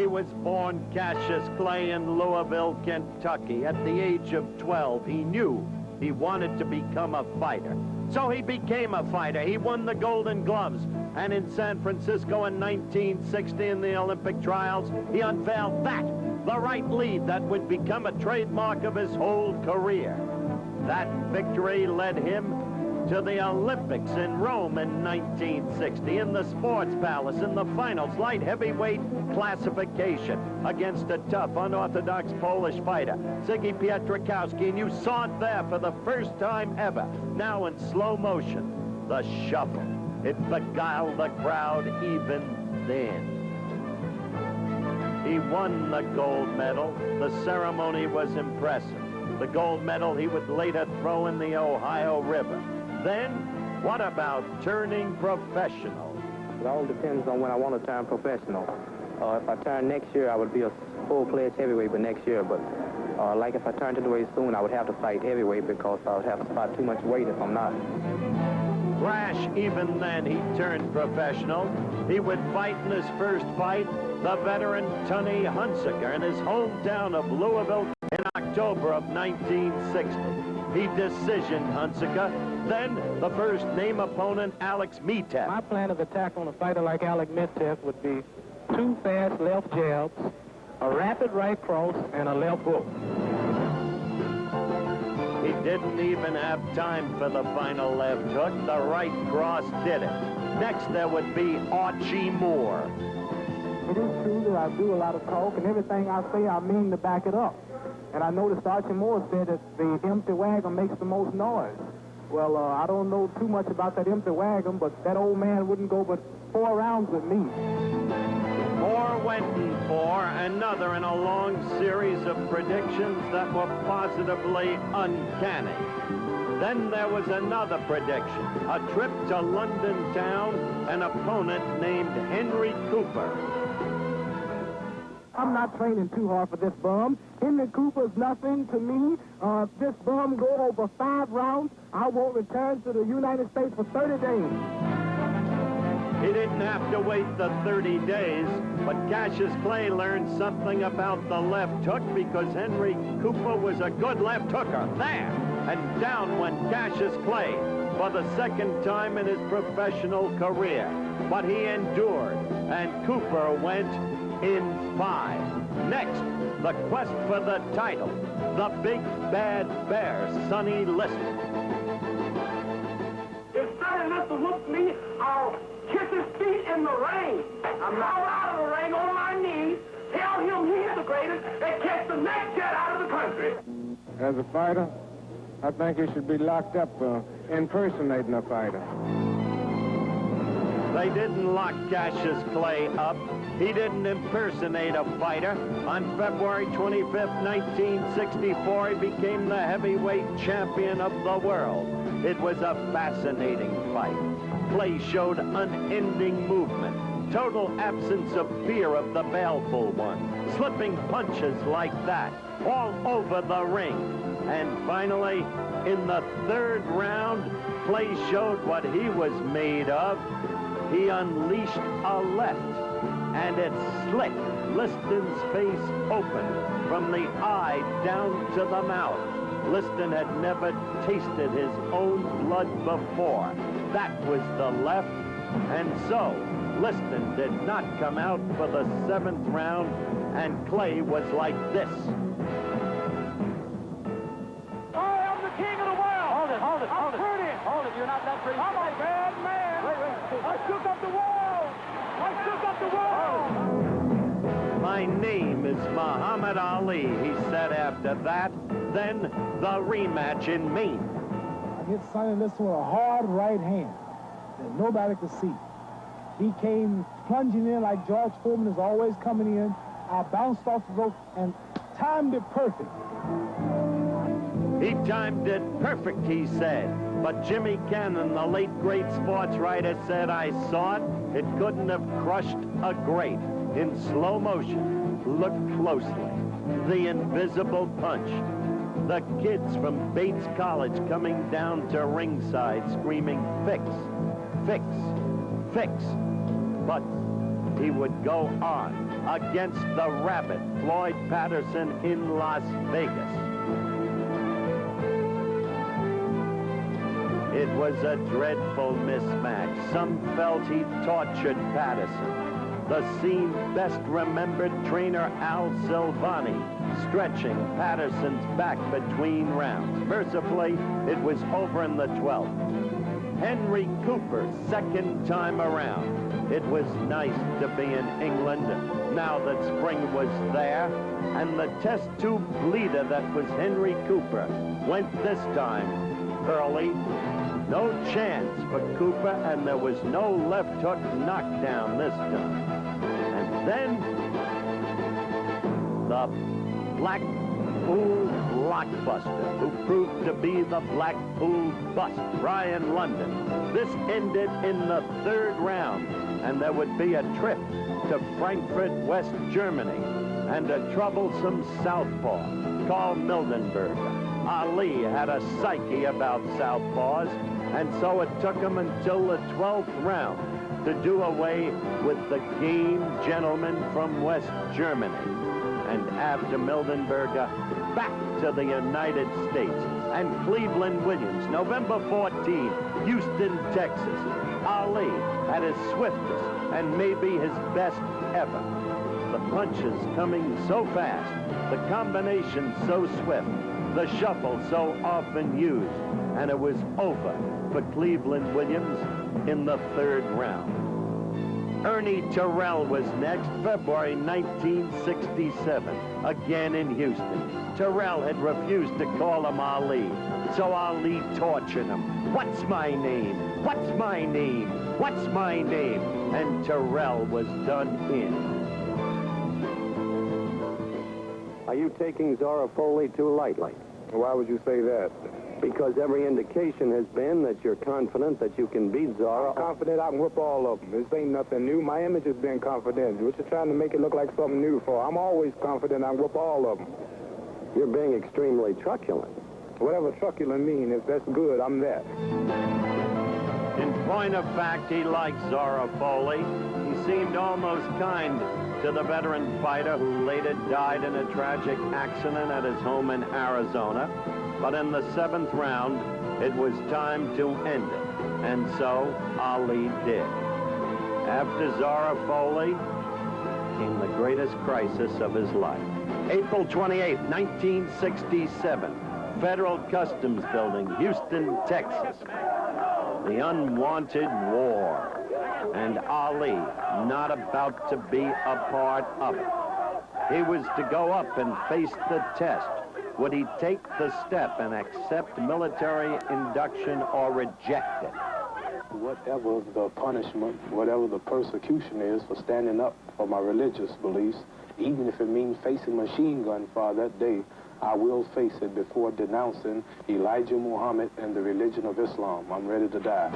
was born Cassius Clay in Louisville, Kentucky. At the age of 12, he knew he wanted to become a fighter. So he became a fighter. He won the Golden Gloves. And in San Francisco in 1960 in the Olympic trials, he unveiled the right lead that would become a trademark of his whole career. That victory led him to the Olympics in Rome in 1960, in the Sports Palace, in the finals, light heavyweight classification, against a tough, unorthodox Polish fighter, PIETRZYKOWSKI, and you saw it there for the first time ever. Now in slow motion, the shuffle. It beguiled the crowd even then. He won the gold medal. The ceremony was impressive. The gold medal he would later throw in the Ohio River. Then, what about turning professional? It all depends on when I want to turn professional. If I turn next year, I would be a full-fledged heavyweight, but next year. But like if I turned into weight soon, I would have to fight heavyweight because I would have to spot too much weight if I'm not. Brash, even then, he turned professional. He would fight in his first fight the veteran Tony HUNSAKER in his hometown of Louisville in October of 1960. He decisioned HUNSAKER. Then the first name opponent, Alex Mitev. My plan of attack on a fighter like Alex Mitev would be 2 fast left jabs, a rapid right cross, and a left hook. He didn't even have time for the final left hook. The right cross did it. Next, there would be Archie Moore. It is true that I do a lot of talk, and everything I say, I mean to back it up. And I noticed Archie Moore said that the empty wagon makes the most noise. Well, I don't know too much about that empty wagon, but that old man wouldn't go but 4 rounds with me. Moore went in for another in a long series of predictions that were positively uncanny. Then there was another prediction, a trip to London town, an opponent named Henry Cooper. I'm not training too hard for this bum. Henry Cooper's nothing to me. If this bum go over 5 rounds, I won't return to the United States for 30 days. He didn't have to wait the 30 days, but Cassius Clay learned something about the left hook because Henry Cooper was a good left hooker. There! And down went Cassius Clay for the second time in his professional career. But he endured, and Cooper went in 5. Next, the quest for the title. The big bad bear, Sonny Liston. If Sonny Liston whoops me, I'll kiss his feet in the ring. I'm not out of the ring on my knees. Tell him he's the greatest and catch the next jet out of the country. As a fighter, I think he should be locked up for impersonating a fighter. They didn't lock Cassius Clay up. He didn't impersonate a fighter. On February 25th, 1964, he became the heavyweight champion of the world. It was a fascinating fight. Clay showed unending movement, total absence of fear of the baleful one, slipping punches like that all over the ring. And finally, in the 3rd round, Clay showed what he was made of. He unleashed a left, and it slit Liston's face open from the eye down to the mouth. Liston had never tasted his own blood before. That was the left, and so Liston did not come out for the 7th round, and Clay was like this. I am the king of the world. Hold it. Hold it, you're not that pretty. I'm a bad man. Wait. I shook up the world. My name is Muhammad Ali, he said after that. Then the rematch in Maine. I hit Sonny Liston with a hard right hand that nobody could see. He came plunging in like George Foreman is always coming in. I bounced off the rope and timed it perfect. He timed it perfect, he said. But Jimmy Cannon, the late great sports writer, said, I saw it. It couldn't have crushed a great. In slow motion, look closely. The invisible punch. The kids from Bates College coming down to ringside screaming, fix, fix, fix. But he would go on against the Rabbit, Floyd Patterson, in Las Vegas. It was a dreadful mismatch. Some felt he tortured Patterson. The scene best remembered trainer Al Silvani stretching Patterson's back between rounds. Mercifully, it was over in the 12th. Henry Cooper, second time around. It was nice to be in England now that spring was there, and the test tube leader that was Henry Cooper went this time early. No chance for Cooper, and there was no left hook knockdown this time. And then the Blackpool blockbuster, who proved to be the Blackpool bust, Brian London. This ended in the 3rd round, and there would be a trip to Frankfurt, West Germany, and a troublesome southpaw, Carl Mildenberger. Ali had a psyche about southpaws, and so it took him until the 12th round to do away with the game gentleman from West Germany. And after Mildenberger, back to the United States. And Cleveland Williams, November 14, Houston, Texas. Ali at his swiftest and maybe his best ever. The punches coming so fast, the combination so swift, the shuffle so often used, and it was over for Cleveland Williams in the 3rd round. Ernie Terrell was next, February 1967, again in Houston. Terrell had refused to call him Ali, so Ali tortured him. What's my name? What's my name? What's my name? And Terrell was done in. Are you taking Zora Foley too lightly? Why would you say that? Because every indication has been that you're confident that you can beat Zora. I'm confident I can whip all of them. This ain't nothing new. My image has been confident. What you're trying to make it look like something new for? I'm always confident I can whip all of them. You're being extremely truculent. Whatever truculent means, if that's good, I'm that. In point of fact, he liked Zora Foley. He seemed almost kind to the veteran fighter who later died in a tragic accident at his home in Arizona. But in the 7th round, it was time to end it. And so Ali did. After Zora Foley came the greatest crisis of his life. April 28, 1967, Federal Customs Building, Houston, Texas. The unwanted war. And Ali not about to be a part of it. He was to go up and face the test. Would he take the step and accept military induction or reject it? Whatever the punishment, whatever the persecution is for standing up for my religious beliefs, even if it means facing machine gun fire that day, I will face it before denouncing Elijah Muhammad and the religion of Islam. I'm ready to die.